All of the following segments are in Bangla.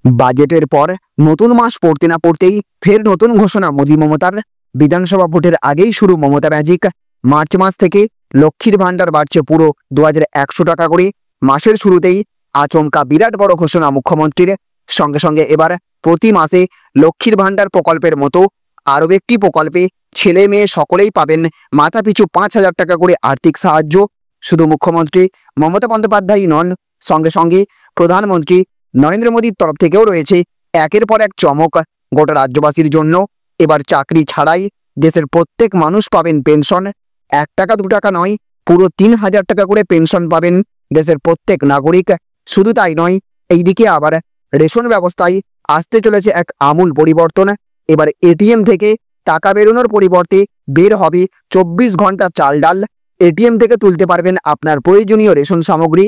বাজেটের পর নতুন মাস পড়তে না পড়তেই ফের নতুন ঘোষণা মোদী মমতার। বিধানসভা ভোটের আগেই শুরু মমতা ম্যাজিক। মার্চ মাস থেকে লক্ষ্মীর ভান্ডার বাড়ছে পুরো 2100 টাকা করে। মাসের শুরুতেই আচমকা বিরাট বড় ঘোষণা মুখ্যমন্ত্রীর। সঙ্গে সঙ্গে এবার প্রতি মাসে লক্ষ্মীর ভান্ডার প্রকল্পের মতো আরও একটি প্রকল্পে ছেলে মেয়ে সকলেই পাবেন মাথাপিছু 5000 টাকা করে আর্থিক সাহায্য। শুধু মুখ্যমন্ত্রী মমতা বন্দ্যোপাধ্যায়ই নন, সঙ্গে সঙ্গে প্রধানমন্ত্রী নরেন্দ্র মোদীর তরফ থেকেও রয়েছে একের পর এক চমক গোটা রাজ্যবাসীর জন্য। এবার চাকরি ছাড়াই দেশের প্রত্যেক মানুষ পাবেন পেনশন। 1 টাকা 2 টাকা নয়, পুরো 3000 টাকা করে পেনশন পাবেন দেশের প্রত্যেক নাগরিক। শুধু তাই নয়, এইদিকে আবার রেশন ব্যবস্থায় আসতে চলেছে এক আমূল পরিবর্তন। এবার এটিএম থেকে টাকা বেরোনোর পরিবর্তে বের হবে 24 ঘন্টা চাল ডাল। এটিএম থেকে তুলতে পারবেন আপনার প্রয়োজনীয় রেশন সামগ্রী।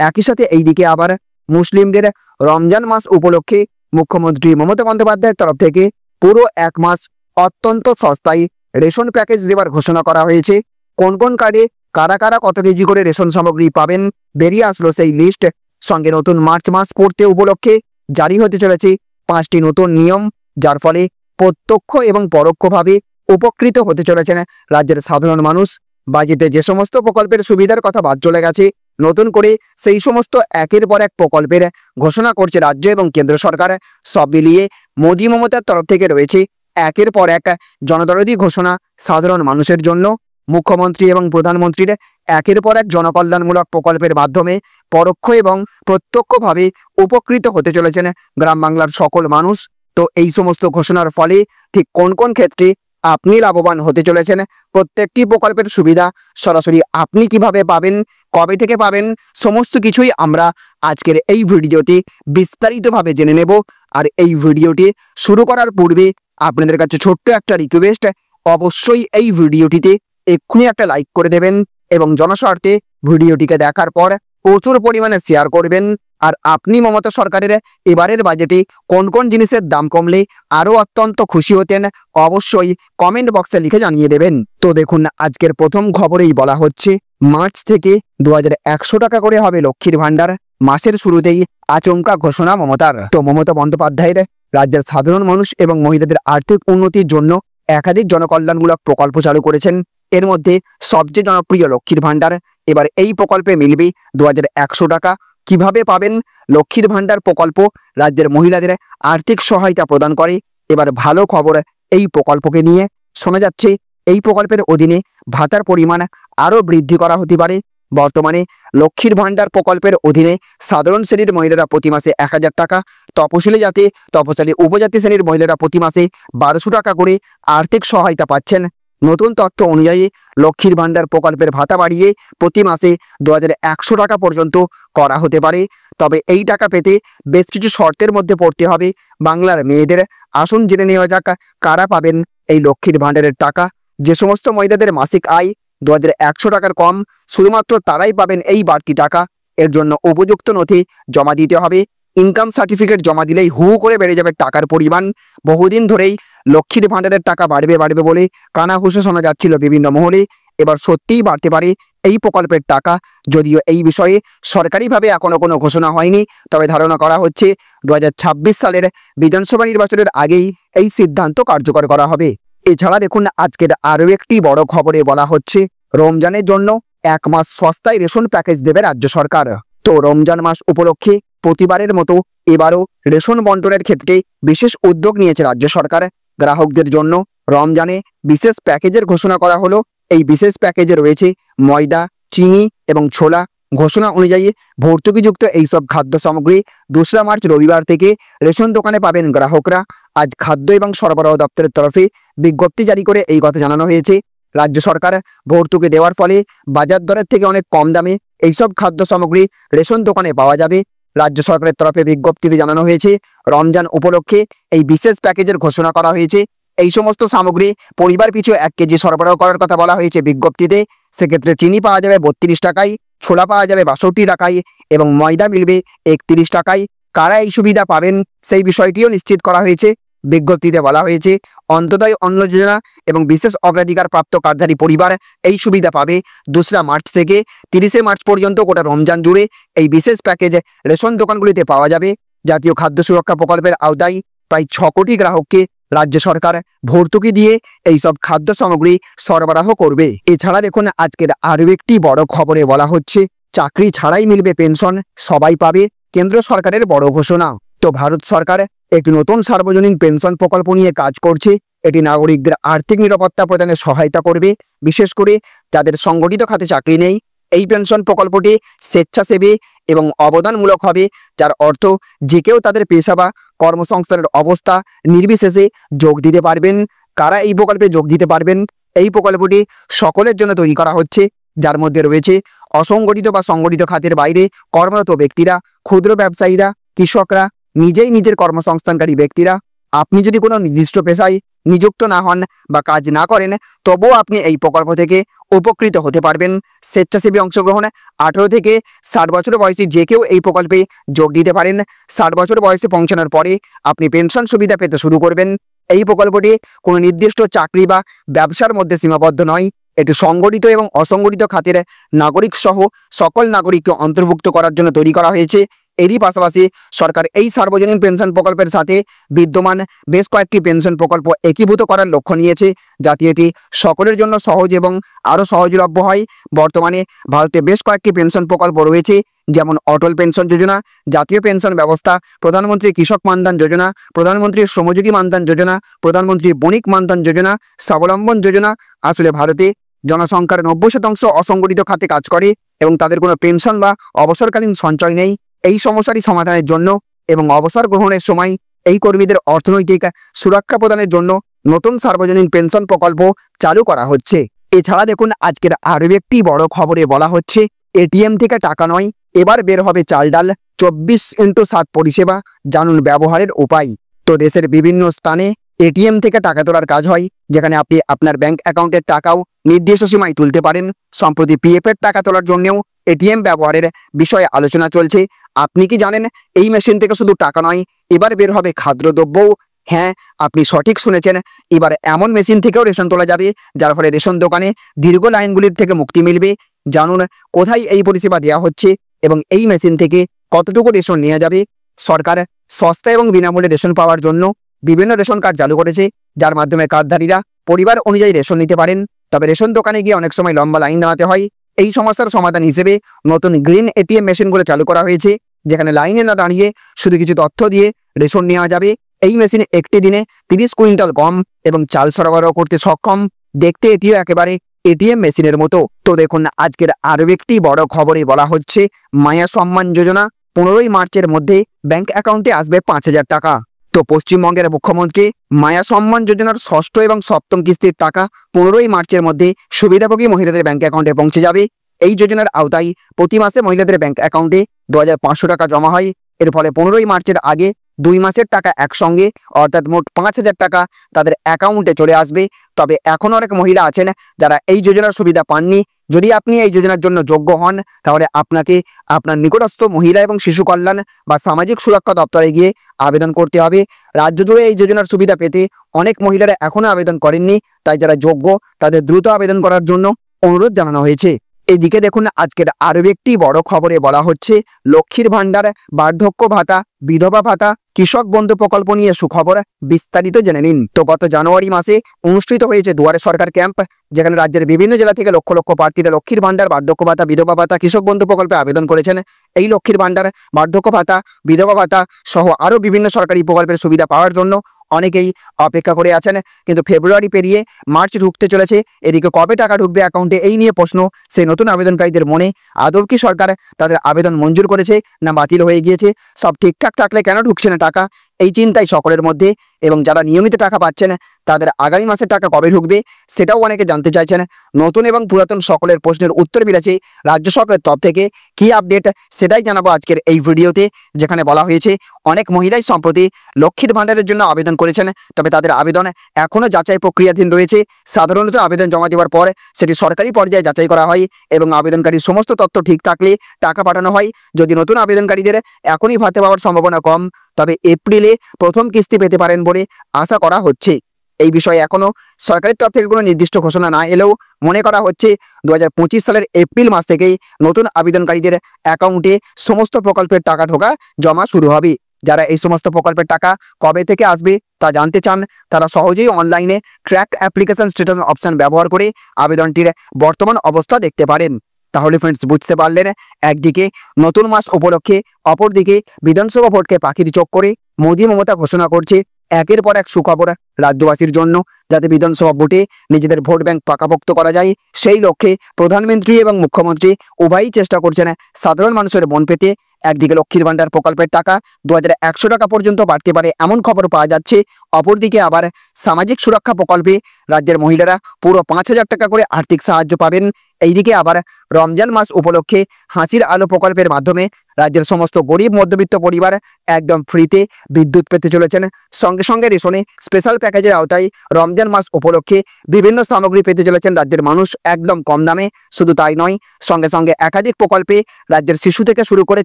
একই সাথে এইদিকে আবার মুসলিমদের রমজান মাস উপলক্ষে মুখ্যমন্ত্রী মমতা বন্দ্যোপাধ্যায়ের তরফ থেকে পুরো 1 মাস অত্যন্ত সস্তায় রেশন প্যাকেজ দেওয়ার ঘোষণা করা হয়েছে। কোন কোন কার্ডে কারা কারা কত কেজি করে রেশন সামগ্রী পাবেন বেরিয়ে আসলো সেই লিস্ট। সঙ্গে নতুন মার্চ মাস পড়তে উপলক্ষে জারি হতে চলেছে 5টি নতুন নিয়ম, যার ফলে প্রত্যক্ষ এবং পরোক্ষভাবে উপকৃত হতে চলেছেন রাজ্যের সাধারণ মানুষ। বাজেটে যে সমস্ত প্রকল্পের সুবিধার কথা বাদ চলে গেছে, নতুন করে সেই সমস্ত একের পর এক প্রকল্পের ঘোষণা করছে রাজ্য এবং কেন্দ্র সরকার। সব মিলিয়ে মোদী মমতার তরফ থেকে রয়েছে একের পর এক জনদরদী ঘোষণা সাধারণ মানুষের জন্য। মুখ্যমন্ত্রী এবং প্রধানমন্ত্রীর একের পর এক জনকল্যাণমূলক প্রকল্পের মাধ্যমে পরোক্ষ এবং প্রত্যক্ষভাবে উপকৃত হতে চলেছেন গ্রাম বাংলার সকল মানুষ। তো এই সমস্ত ঘোষণার ফলে ঠিক কোন কোন ক্ষেত্রে আপনি লাভবান হতে চলেছেন, প্রত্যেকটি প্রকল্পের সুবিধা সরাসরি আপনি কিভাবে পাবেন, কবে থেকে পাবেন, সমস্ত কিছুই আমরা আজকের এই ভিডিওতে বিস্তারিতভাবে জেনে নেব। আর এই ভিডিওটি শুরু করার পূর্বে আপনাদের কাছে ছোট্ট একটা রিকোয়েস্ট, অবশ্যই এই ভিডিওটিতে এক্ষুনি একটা লাইক করে দেবেন এবং জনস্বার্থে ভিডিওটিকে দেখার পর প্রচুর পরিমাণে শেয়ার করবেন। আর আপনি মমতা সরকারের এবারের বাজেটে কোন কোন জিনিসের দাম কমলে আরও অত্যন্ত খুশি হতেন, অবশ্যই কমেন্ট বক্সে লিখে জানিয়ে দেবেন। তো দেখুন, আজকের প্রথম খবরেই বলা হচ্ছে মার্চ থেকে 2100 টাকা করে হবে লক্ষ্মীর ভান্ডার। মাসের শুরুতেই আচমকা ঘোষণা মমতার। তো মমতা বন্দ্যোপাধ্যায়ের রাজ্যের সাধারণ মানুষ এবং মহিলাদের আর্থিক উন্নতির জন্য একাধিক জনকল্যাণমূলক প্রকল্প চালু করেছেন। এর মধ্যে সবচেয়ে জনপ্রিয় লক্ষ্মীর ভান্ডার। এবার এই প্রকল্পে মিলবে 2100 টাকা। কিভাবে পাবেন? লক্ষ্মীর ভান্ডার প্রকল্প রাজ্যের মহিলাদের আর্থিক সহায়তা প্রদান করে। এবার ভালো খবর এই প্রকল্পকে নিয়ে। শোনা যাচ্ছে এই প্রকল্পের অধীনে ভাতার পরিমাণ আরও বৃদ্ধি করা হতে পারে। বর্তমানে লক্ষ্মীর ভান্ডার প্রকল্পের অধীনে সাধারণ শ্রেণীর মহিলারা প্রতি মাসে 1000 টাকা, তপশিলি উপজাতি শ্রেণীর মহিলারা প্রতি মাসে 1200 টাকা করে আর্থিক সহায়তা পাচ্ছেন। নতুন তথ্য অনুযায়ী লক্ষ্মীর ভান্ডার প্রকল্পের ভাতা বাড়িয়ে প্রতি মাসে 2100 টাকা পর্যন্ত করা হতে পারে। তবে এই টাকা পেতে বেশ কিছু শর্তের মধ্যে পড়তে হবে বাংলার মেয়েদের। আসুন জেনে নেওয়া যাক কারা পাবেন এই লক্ষ্মীর ভান্ডারের টাকা। যে সমস্ত মহিলাদের মাসিক আয় 2100 টাকার কম, শুধুমাত্র তারাই পাবেন এই বাড়তি টাকা। এর জন্য উপযুক্ত নথি জমা দিতে হবে। ইনকাম সার্টিফিকেট জমা দিলেই হু করে বেড়ে যাবে টাকার পরিমাণ। বহুদিন ধরেই লক্ষ্মীর ভান্ডারের টাকা বাড়বে বলে কানাঘুষো শোনা যাচ্ছিল বিভিন্ন মহলে। এবার সত্যিই বাড়তে পারে এই প্রকল্পের টাকা। যদিও এই বিষয়ে সরকারিভাবে এখনো কোনো ঘোষণা হয়নি, তবে ধারণা করা হচ্ছে 2026 সালের বিধানসভা নির্বাচনের আগেই এই সিদ্ধান্ত কার্যকর করা হবে। এছাড়া দেখুন, আজকের আরও একটি বড় খবরে বলা হচ্ছে রমজানের জন্য 1 মাস সস্তায় রেশন প্যাকেজ দেবে রাজ্য সরকার। তো রমজান মাস উপলক্ষে প্রতিবারের মতো এবারও রেশন বন্টনের ক্ষেত্রে বিশেষ উদ্যোগ নিয়েছে রাজ্য সরকার। গ্রাহকদের জন্য রমজানে বিশেষ প্যাকেজের ঘোষণা করা হলো। এই বিশেষ প্যাকেজে রয়েছে ময়দা, চিনি এবং ছোলা। ঘোষণা অনুযায়ী ভর্তুকিযুক্ত এইসব খাদ্য সামগ্রী 2 মার্চ রবিবার থেকে রেশন দোকানে পাবেন গ্রাহকরা। আজ খাদ্য এবং সরবরাহ দপ্তরের তরফে বিজ্ঞপ্তি জারি করে এই কথা জানানো হয়েছে। রাজ্য সরকার ভর্তুকি দেওয়ার ফলে বাজার দরের থেকে অনেক কম দামে এইসব খাদ্য সামগ্রী রেশন দোকানে পাওয়া যাবে। রাজ্য সরকারের তরফে বিজ্ঞপ্তিতে জানানো হয়েছে রমজান উপলক্ষে এই বিশেষ প্যাকেজের ঘোষণা করা হয়েছে। এই সমস্ত সামগ্রী পরিবার পিছু 1 কেজি সরবরাহ করার কথা বলা হয়েছে বিজ্ঞপ্তিতে। সেক্ষেত্রে চিনি পাওয়া যাবে 32 টাকায়, ছোলা পাওয়া যাবে 62 টাকায় এবং ময়দা মিলবে 31 টাকায়। কারা এই সুবিধা পাবেন সেই বিষয়টিও নিশ্চিত করা হয়েছে। বিজ্ঞপ্তিতে বলা হয়েছে অন্তোদয় অন্ন যোজনা এবং বিশেষ অগ্রাধিকার প্রাপ্ত কার্ডধারী পরিবার এই সুবিধা পাবে 2 মার্চ থেকে 30 মার্চ পর্যন্ত গোটা রমজান জুড়ে এই বিশেষ প্যাকেজ রেশন দোকানগুলিতে পাওয়া যাবে। জাতীয় খাদ্য সুরক্ষা প্রকল্পের আওতায় প্রায় 6 কোটি গ্রাহককে রাজ্য সরকার ভর্তুকি দিয়ে এইসব খাদ্য সামগ্রী সরবরাহ করবে। এছাড়া দেখুন আজকের আরও একটি বড় খবরে বলা হচ্ছে চাকরি ছাড়াই মিলবে পেনশন, সবাই পাবে, কেন্দ্র সরকারের বড় ঘোষণা। তো ভারত সরকার একটি নতুন সার্বজনীন পেনশন প্রকল্প নিয়ে কাজ করছে। এটি নাগরিকদের আর্থিক নিরাপত্তা প্রদানে সহায়তা করবে, বিশেষ করে যাদের সংগঠিত খাতে চাকরি নেই। এই পেনশন প্রকল্পটি স্বেচ্ছাসেবী এবং অবদানমূলক হবে, যার অর্থ যে কেউ তাদের পেশা বা কর্মসংস্থানের অবস্থা নির্বিশেষে যোগ দিতে পারবেন। কারা এই প্রকল্পে যোগ দিতে পারবেন? এই প্রকল্পটি সকলের জন্য তৈরি করা হচ্ছে, যার মধ্যে রয়েছে অসংগঠিত বা সংগঠিত খাতের বাইরে কর্মরত ব্যক্তিরা, ক্ষুদ্র ব্যবসায়ীরা, কৃষকরা, নিজেই নিজের কর্মসংস্থানকারী ব্যক্তিরা। আপনি যদি কোনো নির্দিষ্ট পেশায় নিযুক্ত না হন বা কাজ না করেন, তবুও আপনি এই প্রকল্প থেকে উপকৃত হতে পারবেন। স্বেচ্ছাসেবী অংশগ্রহণ 18 থেকে 60 বছর বয়সী যে কেউ এই প্রকল্পে যোগ দিতে পারেন। 60 বছর বয়সে পৌঁছানোর পরে আপনি পেনশন সুবিধা পেতে শুরু করবেন। এই প্রকল্পটি কোনো নির্দিষ্ট চাকরি বা ব্যবসার মধ্যে সীমাবদ্ধ নয়। এটি সংগঠিত এবং অসংগঠিত খাতের নাগরিক সহ সকল নাগরিককে অন্তর্ভুক্ত করার জন্য তৈরি করা হয়েছে। এরই পাশাপাশি সরকার এই সার্বজনীন পেনশন প্রকল্পের সাথে বিদ্যমান বেশ কয়েকটি পেনশন প্রকল্প একীভূত করার লক্ষ্য নিয়েছে, যাতে এটি সকলের জন্য সহজ এবং আরও সহজলভ্য হয়। বর্তমানে ভারতে বেশ কয়েকটি পেনশন প্রকল্প রয়েছে, যেমন অটল পেনশন যোজনা, জাতীয় পেনশন ব্যবস্থা, প্রধানমন্ত্রী কৃষক মানধন যোজনা, প্রধানমন্ত্রী শ্রমযোগী মানধন যোজনা, প্রধানমন্ত্রী বণিক মানধন যোজনা, স্বাবলম্বন যোজনা। আসলে ভারতে জনসংখ্যার 90% অসংগঠিত খাতে কাজ করে এবং তাদের কোনো পেনশন বা অবসরকালীন সঞ্চয় নেই। এই সমস্যাটি সমাধানের জন্য এবং অবসর গ্রহণের সময় এই কর্মীদের অর্থনৈতিক সুরক্ষা প্রদানের জন্য নতুন সার্বজনীন পেনশন প্রকল্প চালু করা হচ্ছে। এছাড়া দেখুন আজকের আরও একটি বড় খবরে বলা হচ্ছে এটিএম থেকে টাকা নয়, এবার বের হবে চাল ডাল, 24x7 পরিষেবা, জানুন ব্যবহারের উপায়। তো দেশের বিভিন্ন স্থানে এটিএম থেকে টাকা তোলার কাজ হয়, যেখানে আপনি আপনার ব্যাংক অ্যাকাউন্টের টাকাও নির্দিষ্ট সীমায় তুলতে পারেন। সম্প্রতি পিএফের টাকা তোলার জন্যও এটিএম ব্যবহারের বিষয়ে আলোচনা চলছে। আপনি কি জানেন এই মেশিন থেকে শুধু টাকা নয়, এবার বের হবে খাদ্যদ্রব্যও? হ্যাঁ, আপনি সঠিক শুনেছেন। এবার এমন মেশিন থেকেও রেশন তোলা যাবে, যার ফলে রেশন দোকানে দীর্ঘ লাইনগুলির থেকে মুক্তি মিলবে। জানুন কোথায় এই পরিষেবা দেওয়া হচ্ছে এবং এই মেশিন থেকে কতটুকু রেশন নেওয়া যাবে। সরকার সস্তা এবং বিনামূল্যে রেশন পাওয়ার জন্য বিভিন্ন রেশন কার্ড চালু করেছে, যার মাধ্যমে কার্ডধারীরা পরিবার অনুযায়ী রেশন নিতে পারেন। তবে রেশন দোকানে গিয়ে অনেক সময় লম্বা লাইন দাঁড়াতে হয়। এই সমস্যার সমাধান হিসেবে নতুন গ্রিন এটিএম মেশিনগুলো চালু করা হয়েছে, যেখানে লাইনে না দাঁড়িয়ে শুধু কিছু তথ্য দিয়ে রেশন নেওয়া যাবে। এই মেশিনে একটি দিনে 30 কুইন্টাল গম এবং চাল সরবরাহ করতে সক্ষম। দেখতে এটিও একেবারে এটিএম মেশিনের মতো। তো দেখুন আজকের আরও একটি বড় খবরে বলা হচ্ছে মায়া সম্মান যোজনা 15ই মার্চের মধ্যে ব্যাংক অ্যাকাউন্টে আসবে 5,000 টাকা। তো পশ্চিমবঙ্গের মুখ্যমন্ত্রী মায়া সম্মান যোজনার 6ষ্ঠ এবং 7ম কিস্তির টাকা 15ই মার্চের মধ্যে সুবিধাভোগী মহিলাদের ব্যাংক অ্যাকাউন্টে পৌঁছে যাবে। এই যোজনার আওতায় প্রতি মাসে মহিলাদের ব্যাংক অ্যাকাউন্টে 2,500 টাকা জমা হয়। এর ফলে 15ই মার্চের আগে 2 মাসের টাকা একসঙ্গে অর্থাৎ মোট 5,000 টাকা তাদের অ্যাকাউন্টে চলে আসবে। তবে এখন অনেক মহিলা আছেন যারা এই যোজনার সুবিধা পাননি। যদি আপনি এই যোজনার জন্য যোগ্য হন, তাহলে আপনাকে আপনার নিকটস্থ মহিলা এবং শিশু কল্যাণ বা সামাজিক সুরক্ষা দপ্তরে গিয়ে আবেদন করতে হবে। রাজ্য জুড়ে এই যোজনার সুবিধা পেতে অনেক মহিলারা এখনও আবেদন করেননি, তাই যারা যোগ্য তাদের দ্রুত আবেদন করার জন্য অনুরোধ জানানো হয়েছে। এদিকে দেখুন আজকের আরও একটি বড় খবরে বলা হচ্ছে লক্ষ্মীর ভাণ্ডার, বার্ধক্য ভাতা, বিধবা ভাতা, কৃষক বন্ধু প্রকল্প নিয়ে সুখবর। বিস্তারিত জেনে নিন। তো গত জানুয়ারি মাসে অনুষ্ঠিত হয়েছে দুয়ারে সরকার ক্যাম্প, যেখানে রাজ্যের বিভিন্ন জেলা থেকে লক্ষ লক্ষ প্রার্থীরা লক্ষ্মীর ভাণ্ডার, বার্ধক্য ভাতা, বিধবা ভাতা, কৃষক বন্ধু প্রকল্পে আবেদন করেছেন। এই লক্ষ্মীর ভাণ্ডার, বার্ধক্য ভাতা, বিধবা ভাতা সহ আরও বিভিন্ন সরকারি প্রকল্পের সুবিধা পাওয়ার জন্য অনেকেই অপেক্ষা করে আছেন, কিন্তু ফেব্রুয়ারি পেরিয়ে মার্চ ঢুকতে চলেছে। এদিকে কবে টাকা ঢুকবে অ্যাকাউন্টে, এই নিয়ে প্রশ্ন সেই নতুন আবেদনকারীদের মনে। আদৌ কি সরকার তাদের আবেদন মঞ্জুর করেছে না বাতিল হয়ে গিয়েছে? সব ঠিকঠাক থাকলে কেন ঢুকছে না টাকা, এই চিন্তাই সকলের মধ্যে। এবং যারা নিয়মিত টাকা পাচ্ছেন তাদের আগামী মাসে টাকা কবে ঢুকবে সেটাও অনেকে জানতে চাইছেন। নতুন এবং পুরাতন সকলের প্রশ্নের উত্তর মিলেছে রাজ্য সরকারের তরফ থেকে। কি আপডেট সেটাই জানাবো আজকের এই ভিডিওতে, যেখানে বলা হয়েছে অনেক মহিলাই সম্প্রতি লক্ষ্মীর ভাণ্ডারের জন্য আবেদন করেছেন, তবে তাদের আবেদন এখনও যাচাই প্রক্রিয়াধীন রয়েছে। সাধারণত আবেদন জমা দেওয়ার পর সেটি সরকারি পর্যায়ে যাচাই করা হয় এবং আবেদনকারীর সমস্ত তথ্য ঠিক থাকলে টাকা পাঠানো হয়। যদি নতুন আবেদনকারীদের এখনই ভাতা পাওয়ার সম্ভাবনা কম, তবে এপ্রিলে প্রথম কিস্তি পেতে পারেন বলে আশা করা হচ্ছে। এই বিষয়ে এখনও সরকারের তরফ থেকে কোনো নির্দিষ্ট ঘোষণা না এলেও মনে করা হচ্ছে 2025 সালের এপ্রিল মাস থেকেই নতুন আবেদনকারীদের অ্যাকাউন্টে সমস্ত প্রকল্পের টাকা ঢোকা জমা শুরু হবে। যারা এই সমস্ত প্রকল্পের টাকা কবে থেকে আসবে তা জানতে চান, তারা সহজেই অনলাইনে ট্র্যাক অ্যাপ্লিকেশন স্ট্যাটাস অপশন ব্যবহার করে আবেদনটির বর্তমান অবস্থা দেখতে পারেন। তাহলে ফ্রেন্ডস, বুঝতে পারলেন, একদিকে নতুন মাস উপলক্ষে, অপরদিকে বিধানসভা ভোটকে পাখির চোখ করে মোদী মমতা ঘোষণা করছে একের পর এক সুখবর রাজ্যবাসীর জন্য, যাতে বিধানসভা ভোটে নিজেদের ভোট ব্যাংক পাকাপোক্ত করা যায়। সেই লক্ষ্যে প্রধানমন্ত্রী এবং মুখ্যমন্ত্রী উভয়ই চেষ্টা করছেন সাধারণ মানুষের মন পেতে। একদিকে লক্ষ্মীর ভান্ডার প্রকল্পের টাকা 2100 টাকা পর্যন্ত বাড়তে পারে এমন খবর পাওয়া যাচ্ছে, অপরদিকে আবার সামাজিক সুরক্ষা প্রকল্পে রাজ্যের মহিলারা পুরো 5000 টাকা করে আর্থিক সাহায্য পাবেন। এইদিকে আবার রমজান মাস উপলক্ষে হাসির আলো প্রকল্পের মাধ্যমে রাজ্যের সমস্ত গরিব মধ্যবিত্ত পরিবার একদম ফ্রিতে বিদ্যুৎ পেতে চলেছেন। সঙ্গে সঙ্গে রেশনে স্পেশাল প্যাকেজের আওতায় রমজান মাস উপলক্ষে বিভিন্ন সামগ্রী পেতে চলেছেন রাজ্যের মানুষ একদম কম দামে। শুধু তাই নয়, সঙ্গে সঙ্গে একাধিক প্রকল্পে রাজ্যের শিশু থেকে শুরু করে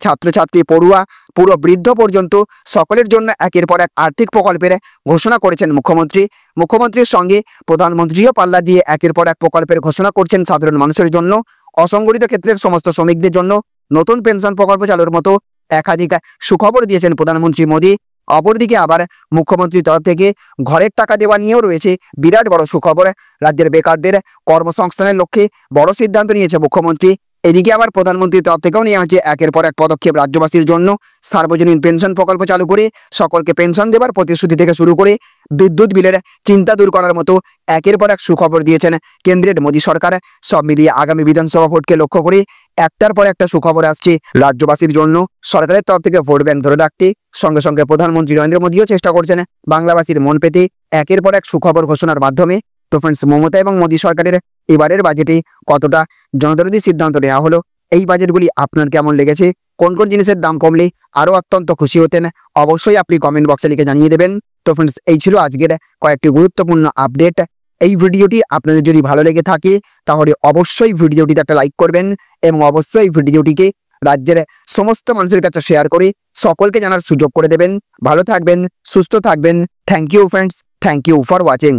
ছাত্রছাত্রী, পড়ুয়া, পুরো বৃদ্ধ পর্যন্ত সকলের জন্য একের পর এক আর্থিক প্রকল্পের ঘোষণা করেছেন মুখ্যমন্ত্রী। মুখ্যমন্ত্রীর সঙ্গে প্রধানমন্ত্রীও পাল্লা দিয়ে একের পর এক প্রকল্পের ঘোষণা করছেন সাধারণ মানুষের জন্য। অসংগঠিত ক্ষেত্রের সমস্ত শ্রমিকদের জন্য নতুন পেনশন প্রকল্প চালুর মতো একাধিক সুখবর দিয়েছেন প্রধানমন্ত্রী মোদী। অপরদিকে আবার মুখ্যমন্ত্রীর তরফ থেকে ঘরের টাকা দেওয়া নিয়েও রয়েছে বিরাট বড় সুখবর। রাজ্যের বেকারদের কর্মসংস্থানের লক্ষ্যে বড় সিদ্ধান্ত নিয়েছে মুখ্যমন্ত্রী। এদিকে আবার প্রধানমন্ত্রীর তরফ থেকেও নেওয়া হচ্ছে একের পর এক পদক্ষেপ রাজ্যবাসীর জন্য। সার্বজনীন পেনশন প্রকল্প চালু করে সকলকে পেনশন দেবার প্রতিশ্রুতি থেকে শুরু করে বিদ্যুৎ বিলের চিন্তা দূর করার মতো একের পর এক সুখবর দিয়েছেন কেন্দ্রের মোদী সরকার। সব মিলিয়ে আগামী বিধানসভা ভোটকে লক্ষ্য করে একটার পর একটা সুখবর আসছে রাজ্যবাসীর জন্য। সরকারের তরফ থেকে ভোট ব্যাংক ধরে রাখতে সঙ্গে সঙ্গে প্রধানমন্ত্রী নরেন্দ্র মোদীও চেষ্টা করছেন বাংলাবাসীর মন পেতে একের পর এক সুখবর ঘোষণার মাধ্যমে। তো ফ্রেন্ডস, মমতা এবং মোদী সরকারের এবারের বাজেটে কতটা জনদরদী সিদ্ধান্ত নেওয়া হলো, এই বাজেটগুলি আপনার কেমন লেগেছে, কোন কোন জিনিসের দাম কমলে আরও অত্যন্ত খুশি হতেন, অবশ্যই আপনি কমেন্ট বক্সে লিখে জানিয়ে দেবেন। তো ফ্রেন্ডস, এই ছিল আজকের কয়েকটি গুরুত্বপূর্ণ আপডেট। এই ভিডিওটি আপনাদের যদি ভালো লেগে থাকে তাহলে অবশ্যই ভিডিওটিতে একটা লাইক করবেন এবং অবশ্যই ভিডিওটিকে রাজ্যের সমস্ত মানুষের কাছে শেয়ার করে সকলকে জানার সুযোগ করে দেবেন। ভালো থাকবেন, সুস্থ থাকবেন। Thank you friends, thank you for watching.